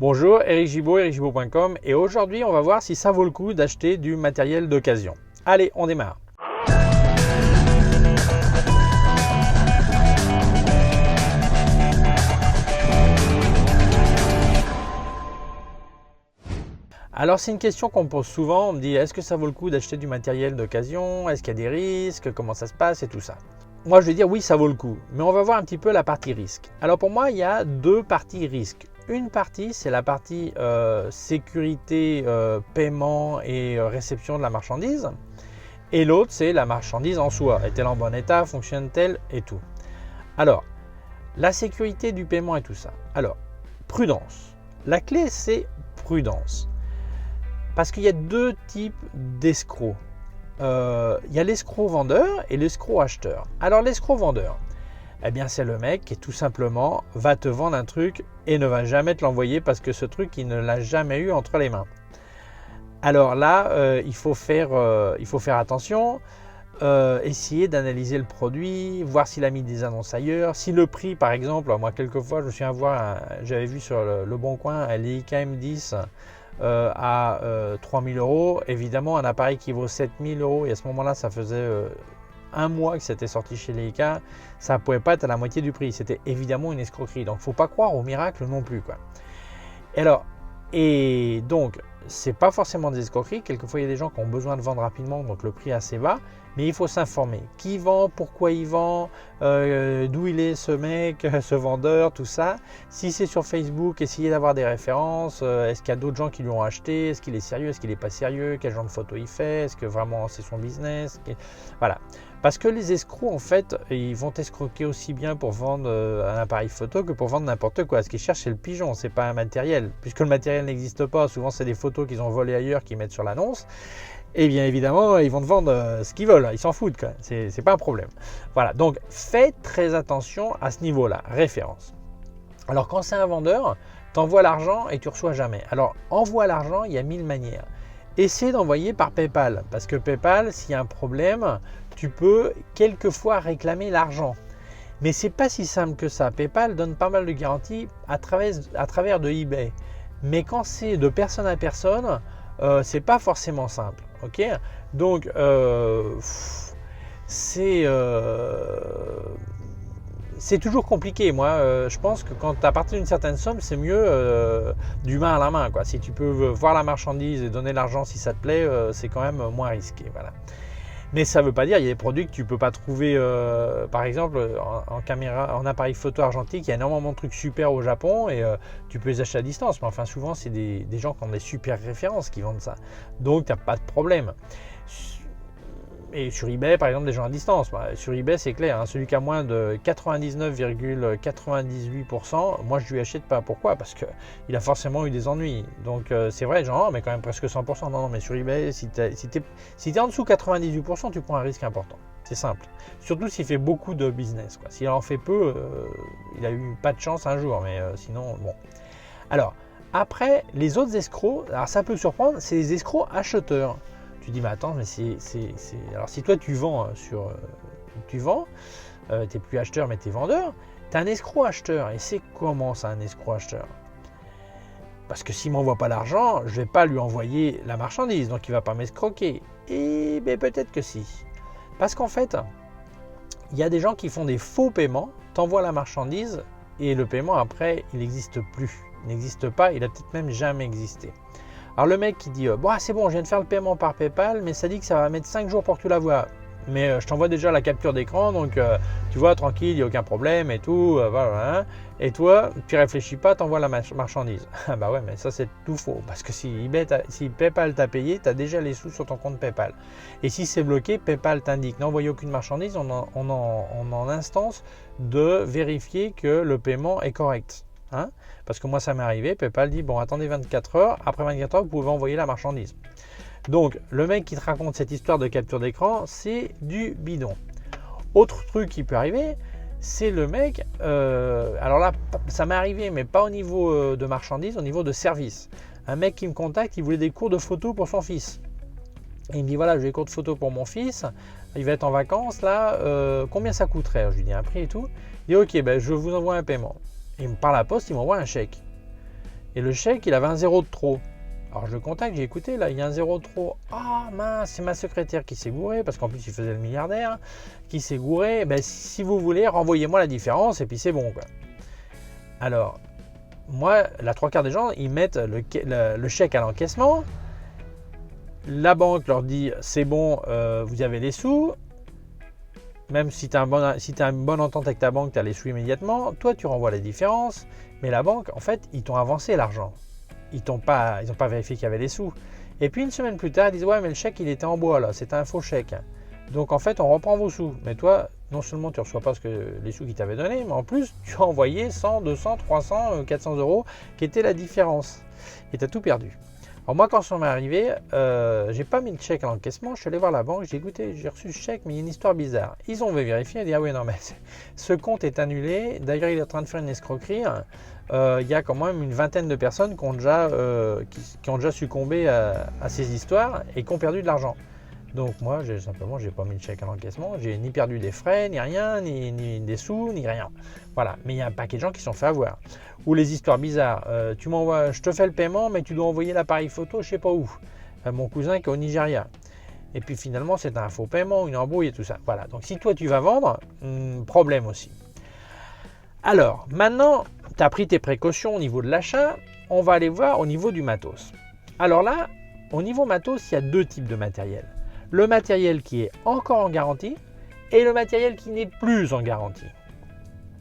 Bonjour, Eric Gibaud, ericgibaud.com, et aujourd'hui on va voir si ça vaut le coup d'acheter du matériel d'occasion. Allez, on démarre. Alors c'est une question qu'on me pose souvent, on me dit est-ce que ça vaut le coup d'acheter du matériel d'occasion, est-ce qu'il y a des risques, comment ça se passe et tout ça. Moi je vais dire oui, ça vaut le coup, mais on va voir un petit peu la partie risque. Alors pour moi il y a deux parties risques. Une partie c'est la partie sécurité, paiement et réception de la marchandise, et l'autre c'est la marchandise en soi, est-elle en bon état, fonctionne-t-elle et tout. Alors la sécurité du paiement et tout ça. Alors prudence, la clé c'est prudence. Parce qu'il y a deux types d'escrocs. Il y a l'escroc vendeur et l'escroc acheteur. Alors l'escroc vendeur, eh bien c'est le mec qui tout simplement va te vendre un truc et ne va jamais te l'envoyer parce que ce truc il ne l'a jamais eu entre les mains. Alors là, il faut faire attention, essayer d'analyser le produit, voir s'il a mis des annonces ailleurs, si le prix par exemple, moi quelquefois je me souviens j'avais vu sur le Bon Coin un Leica M10 à 3 000 €, évidemment un appareil qui vaut 7 000 € et à ce moment-là ça faisait un mois que c'était sorti chez Leica, ça ne pouvait pas être à la moitié du prix, c'était évidemment une escroquerie, donc il ne faut pas croire au miracle non plus, quoi. Et donc c'est pas forcément des escroqueries, quelquefois il y a des gens qui ont besoin de vendre rapidement, donc le prix est assez bas, mais il faut s'informer. Qui vend, pourquoi il vend, d'où il est ce mec, ce vendeur, tout ça. Si c'est sur Facebook, essayez d'avoir des références. Est-ce qu'il y a d'autres gens qui lui ont acheté? Est-ce qu'il est sérieux? Est-ce qu'il n'est pas sérieux? Quel genre de photo il fait? Est-ce que vraiment c'est son business? Voilà. Parce que les escrocs, en fait, ils vont escroquer aussi bien pour vendre un appareil photo que pour vendre n'importe quoi. Ce qu'ils cherchent, c'est le pigeon, c'est pas un matériel. Puisque le matériel n'existe pas, souvent c'est des photos qu'ils ont volées ailleurs qu'ils mettent sur l'annonce. Et bien évidemment, ils vont te vendre ce qu'ils veulent, ils s'en foutent, quoi. C'est pas un problème. Voilà, donc faites très attention à ce niveau-là, référence. Alors quand c'est un vendeur, t'envoies l'argent et tu reçois jamais. Alors envoie l'argent, il y a 1000 manières. Essaie d'envoyer par PayPal, parce que PayPal, s'il y a un problème, tu peux quelquefois réclamer l'argent. Mais c'est pas si simple que ça. PayPal donne pas mal de garanties à travers de eBay. Mais quand c'est de personne à personne, c'est pas forcément simple. Ok, donc c'est toujours compliqué. Moi, je pense que quand à partir d'une certaine somme, c'est mieux du main à la main, quoi. Si tu peux voir la marchandise et donner l'argent si ça te plaît, c'est quand même moins risqué. Voilà. Mais ça ne veut pas dire, il y a des produits que tu ne peux pas trouver, par exemple, en appareil photo argentique, il y a énormément de trucs super au Japon et tu peux les acheter à distance. Mais enfin, souvent, c'est des gens qui ont des super références qui vendent ça. Donc, tu n'as pas de problème. Et sur eBay, par exemple, des gens à distance. Sur eBay, c'est clair, hein, celui qui a moins de 99,98%, moi, je lui achète pas. Pourquoi? Parce qu'il a forcément eu des ennuis. Donc, c'est vrai, genre, mais quand même presque 100%. Non, mais sur eBay, si tu es en dessous de 98%, tu prends un risque important. C'est simple. Surtout s'il fait beaucoup de business, quoi. S'il en fait peu, il a eu pas de chance un jour. Mais sinon, bon. Alors, après, les autres escrocs, alors ça peut surprendre, c'est les escrocs acheteurs. Tu dis, mais attends, mais alors si toi tu vends tu n'es plus acheteur mais tu es vendeur, tu es un escroc acheteur. Et c'est comment ça, un escroc acheteur? Parce que s'il ne m'envoie pas l'argent, je ne vais pas lui envoyer la marchandise, donc il ne va pas m'escroquer. Et ben, peut-être que si. Parce qu'en fait, il y a des gens qui font des faux paiements, t'envoient la marchandise et le paiement après, il n'existe plus. Il n'existe pas, il a peut-être même jamais existé. Alors le mec qui dit c'est bon, je viens de faire le paiement par PayPal, mais ça dit que ça va mettre 5 jours pour que tu la vois. Mais je t'envoie déjà la capture d'écran, donc tu vois, tranquille, il n'y a aucun problème et tout. Voilà, hein. Et toi, tu réfléchis pas, tu envoies la marchandise. Ah bah ouais, mais ça c'est tout faux. Parce que si PayPal t'a payé, tu as déjà les sous sur ton compte PayPal. Et si c'est bloqué, PayPal t'indique n'envoyer aucune marchandise, on en instance de vérifier que le paiement est correct. Hein? Parce que moi ça m'est arrivé, PayPal dit bon attendez 24 heures, après 24 heures vous pouvez envoyer la marchandise. Donc le mec qui te raconte cette histoire de capture d'écran, c'est du bidon. Autre truc qui peut arriver, c'est le mec, alors là ça m'est arrivé mais pas au niveau de marchandise, au niveau de service. Un mec qui me contacte, il voulait des cours de photo pour son fils. Et il me dit voilà, j'ai des cours de photo pour mon fils, il va être en vacances là, combien ça coûterait? Alors, je lui dis un prix et tout. Il dit ok, je vous envoie un paiement. Et par la poste, il m'envoie un chèque. Et le chèque, il avait un zéro de trop. Alors je le contacte, j'ai écouté, là, il y a un zéro de trop. Ah mince, c'est ma secrétaire qui s'est gourée, parce qu'en plus il faisait le milliardaire, qui s'est gouré. Ben, si vous voulez, renvoyez-moi la différence et puis c'est bon, quoi. Alors, moi, la trois quarts des gens, ils mettent le chèque à l'encaissement. La banque leur dit, c'est bon, vous avez les sous. Même si tu as une bonne entente avec ta banque, tu as les sous immédiatement. Toi, tu renvoies la différence. Mais la banque, en fait, ils t'ont avancé l'argent. Ils n'ont pas vérifié qu'il y avait les sous. Et puis, une semaine plus tard, ils disent, ouais, mais le chèque, il était en bois, là. C'était un faux chèque. Donc, en fait, on reprend vos sous. Mais toi, non seulement tu ne reçois pas les sous qu'ils t'avaient donnés, mais en plus, tu as envoyé 100, 200, 300, 400 euros, qui était la différence. Et tu as tout perdu. Alors moi, quand ça m'est arrivé, j'ai pas mis le chèque à l'encaissement, je suis allé voir la banque, j'ai écouté, j'ai reçu ce chèque, mais il y a une histoire bizarre. Ils ont vérifié et dit, ah oui, non, mais ce compte est annulé, d'ailleurs il est en train de faire une escroquerie. Il y a quand même une vingtaine de personnes qui ont déjà succombé à ces histoires et qui ont perdu de l'argent. Donc moi, j'ai pas mis le chèque à l'encaissement, j'ai ni perdu des frais, ni rien, ni des sous, ni rien. Voilà, mais il y a un paquet de gens qui se sont fait avoir. Ou les histoires bizarres, je te fais le paiement, mais tu dois envoyer l'appareil photo, je sais pas où. Mon cousin qui est au Nigeria. Et puis finalement, c'est un faux paiement, une embrouille et tout ça. Voilà, donc si toi tu vas vendre, problème aussi. Alors, maintenant, tu as pris tes précautions au niveau de l'achat, on va aller voir au niveau du matos. Alors là, au niveau matos, il y a deux types de matériel. Le matériel qui est encore en garantie et le matériel qui n'est plus en garantie.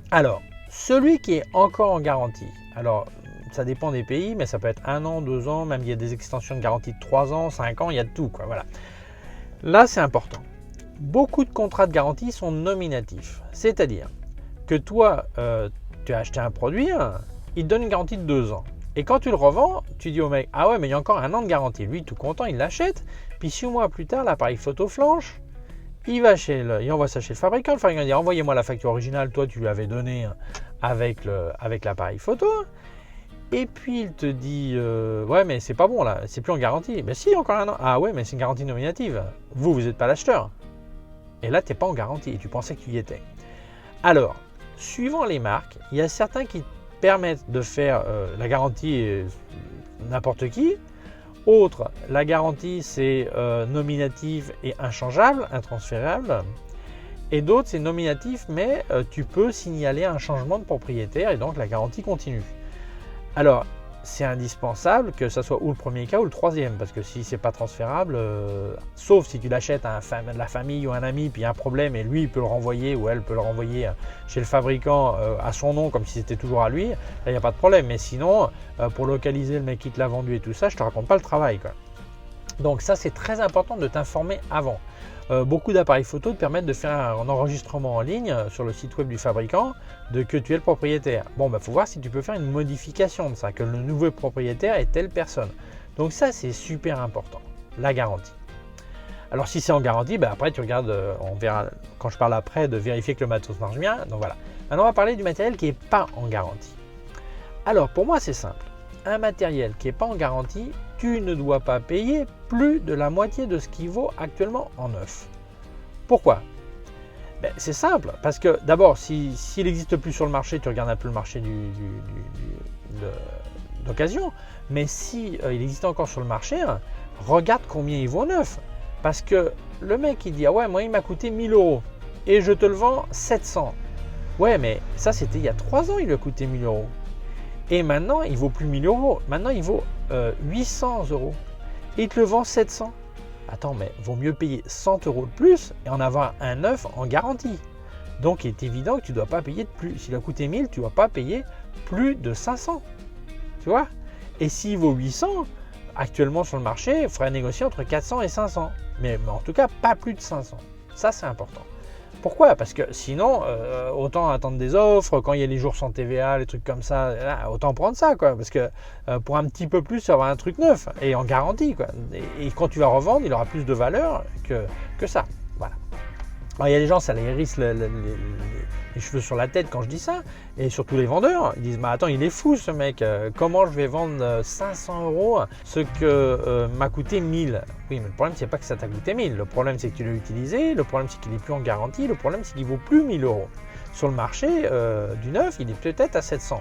Alors, celui qui est encore en garantie, alors ça dépend des pays, mais ça peut être 1 an, 2 ans, même il y a des extensions de garantie de 3 ans, 5 ans, il y a de tout, quoi, voilà. Là, c'est important. Beaucoup de contrats de garantie sont nominatifs, c'est-à-dire que toi, tu as acheté un produit, il te donne une garantie de 2 ans. Et quand tu le revends, tu dis au mec, ah ouais, mais il y a encore 1 an de garantie. Lui, tout content, il l'achète. Puis 6 mois plus tard, l'appareil photo flanche. Il envoie ça chez le fabricant. Le fabricant dit, envoyez-moi la facture originale. Toi, tu lui avais donné avec l'appareil photo. Et puis, il te dit, ouais, mais c'est pas bon là. C'est plus en garantie. Mais si, encore 1 an. Ah ouais, mais c'est une garantie nominative. Vous n'êtes pas l'acheteur. Et là, tu n'es pas en garantie. Et tu pensais que tu y étais. Alors, suivant les marques, il y a certains qui permettent de faire la garantie n'importe qui. Autre, la garantie c'est nominative et inchangeable, intransférable. Et d'autres c'est nominatif mais tu peux signaler un changement de propriétaire et donc la garantie continue. Alors c'est indispensable que ça soit ou le premier cas ou le troisième parce que si c'est pas transférable, sauf si tu l'achètes à la famille ou un ami puis il y a un problème et lui il peut le renvoyer ou elle peut le renvoyer chez le fabricant à son nom comme si c'était toujours à lui, là il n'y a pas de problème. Mais sinon pour localiser le mec qui te l'a vendu et tout ça, je te raconte pas le travail, quoi. Donc ça c'est très important de t'informer avant. Beaucoup d'appareils photo te permettent de faire un enregistrement en ligne sur le site web du fabricant de que tu es le propriétaire. Bon, faut voir si tu peux faire une modification de ça, que le nouveau propriétaire est telle personne. Donc ça, c'est super important, la garantie. Alors si c'est en garantie, après tu regardes, on verra quand je parle après de vérifier que le matos marche bien. Donc voilà. Maintenant, on va parler du matériel qui n'est pas en garantie. Alors pour moi, c'est simple. Un matériel qui n'est pas en garantie, tu ne dois pas payer plus de la moitié de ce qu'il vaut actuellement en neuf. Pourquoi ? C'est simple, parce que d'abord, s'il n'existe plus sur le marché, tu regardes un peu le marché d'occasion, mais si il existe encore sur le marché, regarde combien il vaut neuf. Parce que le mec il dit, ah ouais, moi il m'a coûté 1000 euros et je te le vends 700. Ouais, mais ça c'était il y a 3 ans, il lui a coûté 1000 euros. Et maintenant, il ne vaut plus 1000 euros. Maintenant, il vaut 800 euros. Et il te le vend 700. Attends, mais vaut mieux payer 100 euros de plus et en avoir un neuf en garantie. Donc, il est évident que tu ne dois pas payer de plus. S'il a coûté 1000, tu ne dois pas payer plus de 500. Tu vois ? Et s'il vaut 800, actuellement sur le marché, il faudrait négocier entre 400 et 500. Mais en tout cas, pas plus de 500. Ça, c'est important. Pourquoi ? Parce que sinon, autant attendre des offres, quand il y a les jours sans TVA, les trucs comme ça, là, autant prendre ça, quoi. Parce que pour un petit peu plus, avoir un truc neuf et en garantie, quoi. Et quand tu vas revendre, il aura plus de valeur que ça. Voilà. Alors, il y a des gens, ça les hérisse les cheveux sur la tête quand je dis ça, et surtout les vendeurs, ils disent « Mais attends, il est fou ce mec, comment je vais vendre 500 euros ce que m'a coûté 1000 ?» Oui, mais le problème, c'est pas que ça t'a coûté 1000, le problème, c'est que tu l'as utilisé, le problème, c'est qu'il n'est plus en garantie, le problème, c'est qu'il ne vaut plus 1000 euros. Sur le marché du neuf, il est peut-être à 700.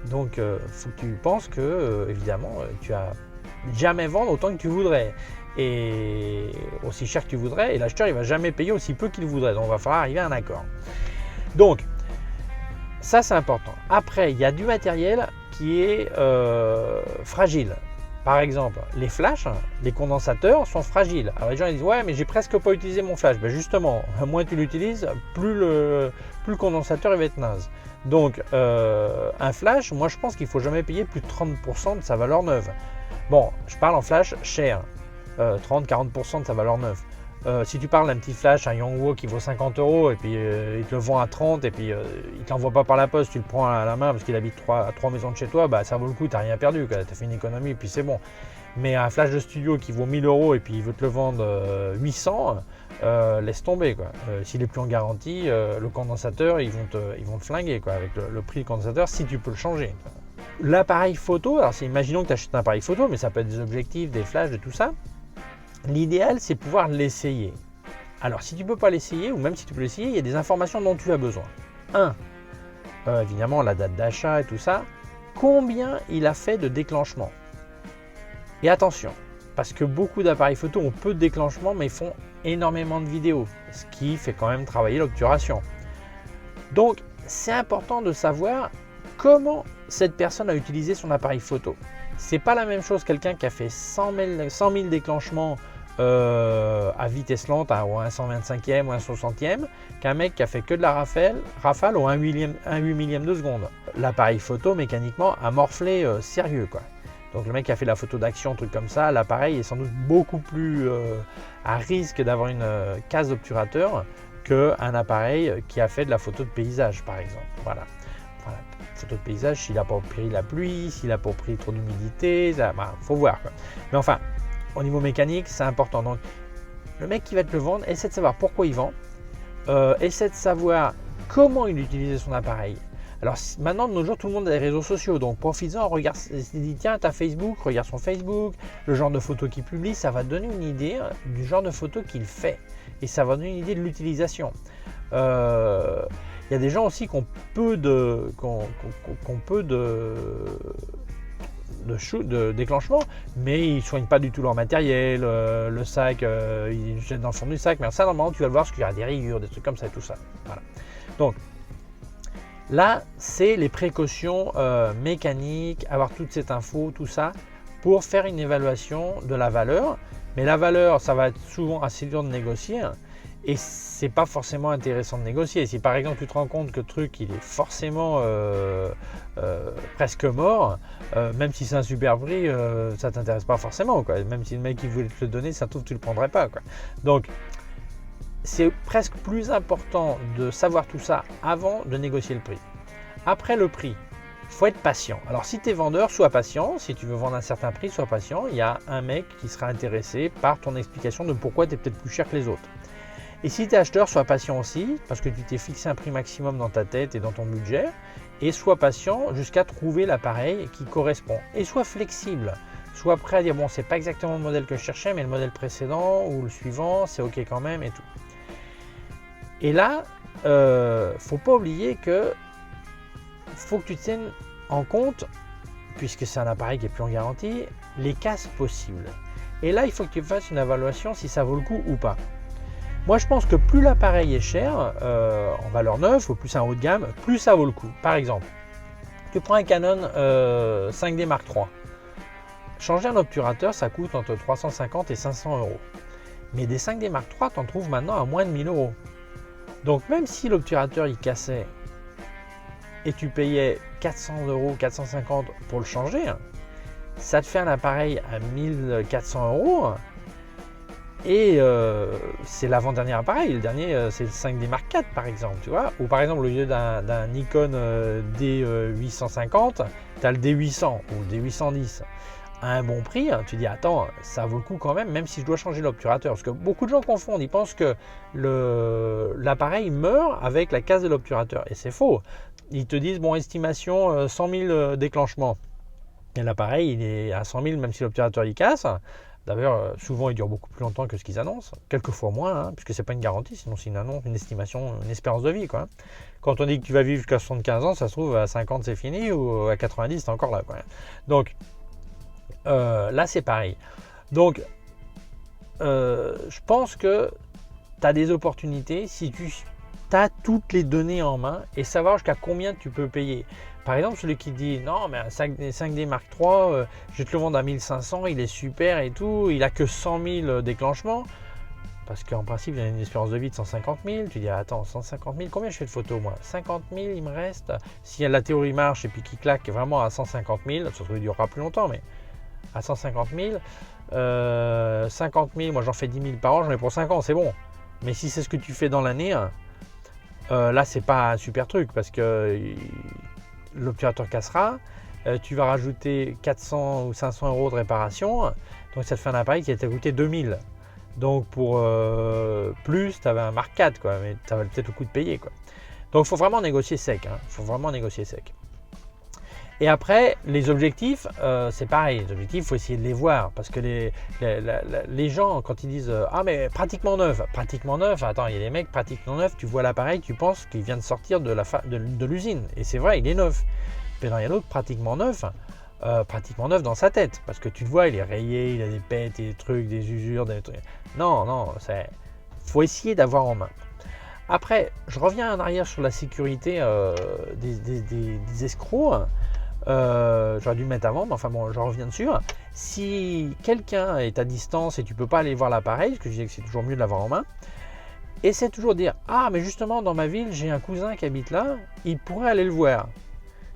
Donc, faut que tu penses que, évidemment, tu vas jamais vendre autant que tu voudrais et aussi cher que tu voudrais, et l'acheteur il va jamais payer aussi peu qu'il voudrait. Donc, il va falloir arriver à un accord. Donc, ça c'est important. Après, il y a du matériel qui est fragile. Par exemple, les flashs, les condensateurs sont fragiles. Alors les gens ils disent ouais mais j'ai presque pas utilisé mon flash. Ben justement, moins tu l'utilises, plus le condensateur il va être naze. Donc un flash, moi je pense qu'il ne faut jamais payer plus de 30% de sa valeur neuve. Bon, je parle en flash cher, 30-40% de sa valeur neuve. Si tu parles d'un petit flash, un Yongnuo qui vaut 50 € et puis il te le vend à 30 et puis il ne t'envoie pas par la poste, tu le prends à la main parce qu'il habite à 3 maisons de chez toi, bah ça vaut le coup, tu n'as rien perdu, tu as fait une économie et puis c'est bon. Mais un flash de studio qui vaut 1000 € et puis il veut te le vendre 800, laisse tomber. S'il est plus en garantie, le condensateur, ils vont te flinguer avec le prix du condensateur si tu peux le changer. L'appareil photo, alors imaginons que tu achètes un appareil photo, mais ça peut être des objectifs, des flashs, de tout ça. L'idéal, c'est pouvoir l'essayer. Alors, si tu ne peux pas l'essayer, ou même si tu peux l'essayer, il y a des informations dont tu as besoin. Évidemment, la date d'achat et tout ça. Combien il a fait de déclenchement? Et attention, parce que beaucoup d'appareils photo ont peu de déclenchement, mais ils font énormément de vidéos, ce qui fait quand même travailler l'obturation. Donc, c'est important de savoir comment cette personne a utilisé son appareil photo. C'est pas la même chose quelqu'un qui a fait 100 000 déclenchements à vitesse lente, ou un 125e ou un 60e, qu'un mec qui a fait que de la rafale ou un 8 millième de seconde. L'appareil photo mécaniquement a morflé sérieux Donc le mec qui a fait la photo d'action, truc comme ça, l'appareil est sans doute beaucoup plus à risque d'avoir une case d'obturateur qu'un appareil qui a fait de la photo de paysage par exemple. Voilà. Photo de paysage, s'il n'a pas pris la pluie, s'il n'a pas pris trop d'humidité, faut voir. Mais enfin, au niveau mécanique, c'est important. Donc, le mec qui va te le vendre, essaie de savoir pourquoi il vend, essaie de savoir comment il utilisait son appareil. Alors maintenant, de nos jours, tout le monde a des réseaux sociaux, donc profites-en, regarde, dis tiens, tu as Facebook, regarde son Facebook, le genre de photos qu'il publie, ça va te donner une idée du genre de photos qu'il fait, et ça va donner une idée de l'utilisation. Il y a des gens aussi qui ont peu de déclenchement, mais ils ne soignent pas du tout leur matériel, le sac, ils jettent dans le fond du sac, mais ça normalement tu vas le voir parce qu'il y a des rayures, des trucs comme ça et tout ça. Voilà. Donc là, c'est les précautions mécaniques, avoir toute cette info, tout ça, pour faire une évaluation de la valeur. Mais la valeur, ça va être souvent assez dur de négocier. Et c'est pas forcément intéressant de négocier. Si par exemple tu te rends compte que le truc il est forcément presque mort, même si c'est un super prix, ça t'intéresse pas forcément. Même si le mec il voulait te le donner, ça trouve tu le prendrais pas. Donc c'est presque plus important de savoir tout ça avant de négocier le prix. Après le prix, il faut être patient. Alors si tu es vendeur, sois patient. Si tu veux vendre un certain prix, sois patient. Il y a un mec qui sera intéressé par ton explication de pourquoi tu es peut-être plus cher que les autres. Et si tu es acheteur, sois patient aussi, parce que tu t'es fixé un prix maximum dans ta tête et dans ton budget, et sois patient jusqu'à trouver l'appareil qui correspond. Et sois flexible, sois prêt à dire bon, c'est pas exactement le modèle que je cherchais, mais le modèle précédent ou le suivant, c'est ok quand même et tout. Et là, faut pas oublier que faut que tu tiennes en compte, puisque c'est un appareil qui est plus en garantie, les casses possibles. Et là, il faut que tu fasses une évaluation si ça vaut le coup ou pas. Moi, je pense que plus l'appareil est cher en valeur neuve ou plus un haut de gamme, plus ça vaut le coup. Par exemple, tu prends un Canon 5D Mark III. Changer un obturateur, ça coûte entre 350 et 500 €. Mais des 5D Mark III, tu en trouves maintenant à moins de 1000 €. Donc, même si l'obturateur il cassait et tu payais 400 €, 450 € pour le changer, ça te fait un appareil à 1400 €. Et c'est l'avant-dernier appareil, le dernier c'est le 5D Mark IV par exemple, tu vois. Ou par exemple au lieu d'un Nikon D850, tu as le D800 ou le D810 à un bon prix, tu dis attends, ça vaut le coup quand même si je dois changer l'obturateur. Parce que beaucoup de gens confondent, ils pensent que l'appareil meurt avec la case de l'obturateur. Et c'est faux. Ils te disent bon, estimation 100 000 déclenchements. Et l'appareil il est à 100 000 même si l'obturateur il casse. D'ailleurs, souvent, ils durent beaucoup plus longtemps que ce qu'ils annoncent, quelquefois moins, hein, puisque c'est pas une garantie, sinon c'est une annonce, une estimation, une espérance de vie, quoi. Quand on dit que tu vas vivre jusqu'à 75 ans, ça se trouve à 50 c'est fini, ou à 90 t'es encore là, quoi. Donc là, c'est pareil. Donc, je pense que tu as des opportunités si tu as toutes les données en main et savoir jusqu'à combien tu peux payer. Par exemple, celui qui dit non, mais un 5D Mark III, je vais te le vendre à 1500, il est super et tout, il a que 100 000 déclenchements. Parce qu'en principe, il y a une espérance de vie de 150 000. Tu dis, attends, 150 000, combien je fais de photos moi? 50 000, il me reste. Si la théorie marche et puis qu'il claque vraiment à 150 000, ça ne durera plus longtemps, mais à 150 000, 50 000, moi j'en fais 10 000 par an, j'en ai pour 5 ans, c'est bon. Mais si c'est ce que tu fais dans l'année, là, c'est pas un super truc parce que l'obturateur cassera, tu vas rajouter 400 ou 500 euros de réparation, donc ça te fait un appareil qui t'a coûté 2000. Donc pour plus, tu avais un Mark IV, quoi, mais tu avais peut-être le coup de payer, quoi. Donc il faut vraiment négocier sec. Faut vraiment négocier sec. Et après, les objectifs, c'est pareil. Les objectifs, il faut essayer de les voir. Parce que les gens, quand ils disent « Ah, mais pratiquement neuf », attends, il y a des mecs pratiquement neufs, tu vois l'appareil, tu penses qu'il vient de sortir de l'usine. Et c'est vrai, il est neuf. Mais il y a d'autres pratiquement neuf dans sa tête. Parce que tu le vois, il est rayé, il a des pètes, des trucs, des usures, des trucs. Non, il faut essayer d'avoir en main. Après, je reviens en arrière sur la sécurité des escrocs. J'aurais dû le mettre avant, mais enfin bon, je reviens dessus. Si quelqu'un est à distance et tu peux pas aller voir l'appareil, parce que je disais que c'est toujours mieux de l'avoir en main, essaie toujours de dire « Ah, mais justement, dans ma ville, j'ai un cousin qui habite là, il pourrait aller le voir. »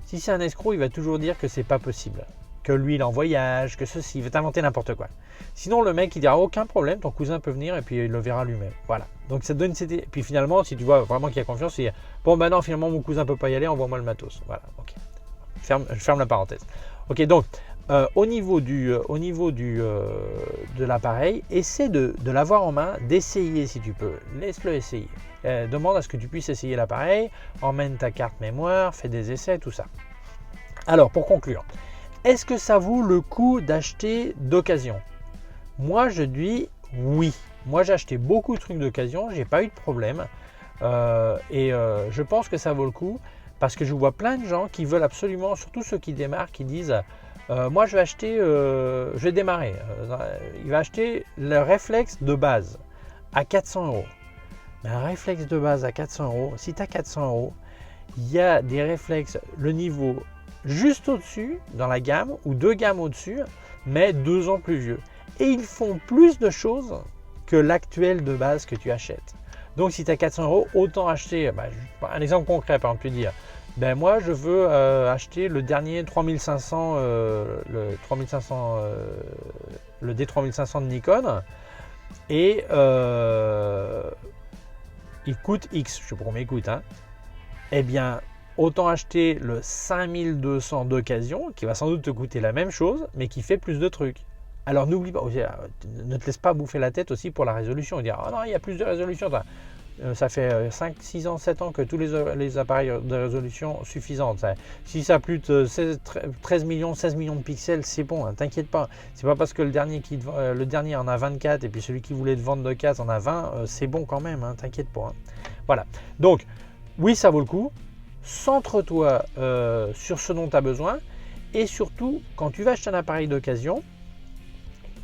Si c'est un escroc, il va toujours dire que c'est pas possible, que lui, il est en voyage, que ceci, il va t'inventer n'importe quoi. Sinon, le mec, il dira « Aucun problème, ton cousin peut venir et puis il le verra lui-même. » Voilà. Donc ça te donne cette... Puis finalement, si tu vois vraiment qu'il y a confiance, il dit « Bon, ben non, finalement, mon cousin peut pas y aller, envoie-moi le matos. » Voilà, ok. Je ferme la parenthèse. Ok, donc au niveau de l'appareil, essaie de l'avoir en main, d'essayer si tu peux. Laisse-le essayer. Demande à ce que tu puisses essayer l'appareil, emmène ta carte mémoire, fais des essais, tout ça. Alors, pour conclure, est-ce que ça vaut le coup d'acheter d'occasion? Moi, je dis oui. Moi, j'ai acheté beaucoup de trucs d'occasion, j'ai pas eu de problème. Je pense que ça vaut le coup. Parce que je vois plein de gens qui veulent absolument, surtout ceux qui démarrent, qui disent moi je vais acheter, je vais démarrer. Il va acheter le réflexe de base à 400 euros. Mais un réflexe de base à 400 euros, si tu as 400 euros, il y a des réflexes, le niveau juste au-dessus dans la gamme ou 2 gammes au-dessus, mais 2 ans plus vieux. Et ils font plus de choses que l'actuel de base que tu achètes. Donc si tu as 400 euros, autant acheter, un exemple concret, par exemple, tu dis, moi je veux acheter le dernier 3500, le D3500 de Nikon, et il coûte X, je sais pas combien il coûte, eh bien autant acheter le 5200 d'occasion, qui va sans doute te coûter la même chose, mais qui fait plus de trucs. Alors n'oublie pas, ne te laisse pas bouffer la tête aussi pour la résolution et dire « Oh non, il y a plus de résolution ». Ça fait 5, 6 ans, 7 ans que tous les appareils de résolution suffisante. Si ça a plus de 13 millions, 16 millions de pixels, c'est bon, t'inquiète pas. C'est pas parce que le dernier en a 24 et puis celui qui voulait te vendre de 4 en a 20, c'est bon quand même, t'inquiète pas. Voilà. Donc, oui, ça vaut le coup. Centre-toi sur ce dont tu as besoin et surtout, quand tu vas acheter un appareil d'occasion,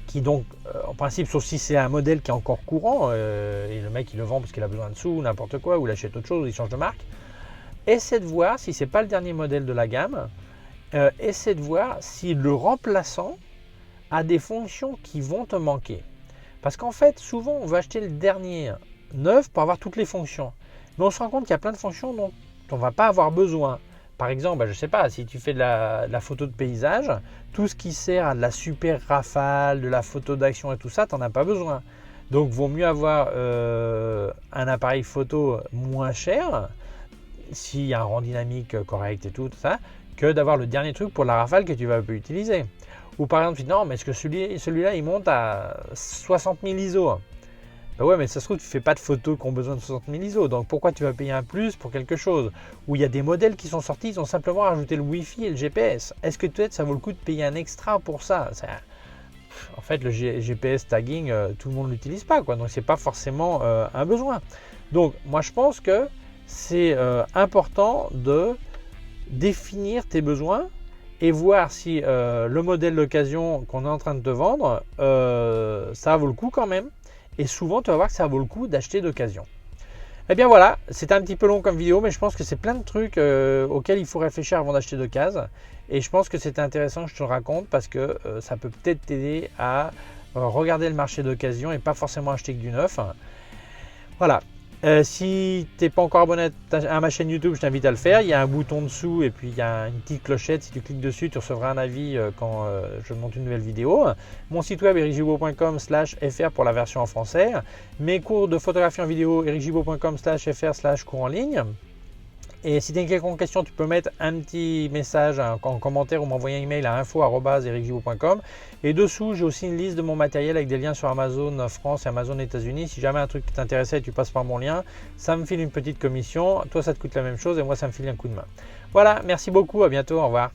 qui donc, en principe, sauf si c'est un modèle qui est encore courant, et le mec il le vend parce qu'il a besoin de sous, n'importe quoi, ou il achète autre chose, ou il change de marque, essaie de voir si ce n'est pas le dernier modèle de la gamme, essaie de voir si le remplaçant a des fonctions qui vont te manquer. Parce qu'en fait, souvent, on va acheter le dernier neuf pour avoir toutes les fonctions. Mais on se rend compte qu'il y a plein de fonctions dont on ne va pas avoir besoin. Par exemple, je ne sais pas, si tu fais de la photo de paysage, tout ce qui sert à de la super rafale, de la photo d'action et tout ça, tu n'en as pas besoin. Donc, vaut mieux avoir un appareil photo moins cher, s'il y a un rang dynamique correct et tout ça, que d'avoir le dernier truc pour la rafale que tu vas peu utiliser. Ou par exemple, tu dis non, mais est-ce que celui-là, il monte à 60 000 ISO? Ben ouais, mais ça se trouve, tu ne fais pas de photos qui ont besoin de 60 000 ISO. Donc pourquoi tu vas payer un plus pour quelque chose? Ou il y a des modèles qui sont sortis, ils ont simplement rajouté le Wi-Fi et le GPS. Est-ce que peut-être ça vaut le coup de payer un extra pour ça? en fait, le GPS tagging, tout le monde ne l'utilise pas, quoi. Donc, c'est pas forcément un besoin. Donc, moi, je pense que c'est important de définir tes besoins et voir si le modèle d'occasion qu'on est en train de te vendre, ça vaut le coup quand même. Et souvent, tu vas voir que ça vaut le coup d'acheter d'occasion. Eh bien voilà, c'était un petit peu long comme vidéo, mais je pense que c'est plein de trucs auxquels il faut réfléchir avant d'acheter d'occasion. Et je pense que c'est intéressant que je te le raconte parce que ça peut peut-être t'aider à regarder le marché d'occasion et pas forcément acheter que du neuf. Voilà. Si tu n'es pas encore abonné à ma chaîne YouTube, je t'invite à le faire. Il y a un bouton dessous et puis il y a une petite clochette. Si tu cliques dessus, tu recevras un avis quand je monte une nouvelle vidéo. Mon site web ericgibaud.com/fr pour la version en français. Mes cours de photographie en vidéo ericgibaud.com/fr/cours en ligne. Et si tu as une quelconque question, tu peux mettre un petit message en commentaire ou m'envoyer un email à info@ericgibaud.com. Et dessous, j'ai aussi une liste de mon matériel avec des liens sur Amazon France et Amazon États-Unis. Si jamais un truc t'intéressait et tu passes par mon lien, ça me file une petite commission. Toi, ça te coûte la même chose et moi, ça me file un coup de main. Voilà, merci beaucoup, à bientôt, au revoir.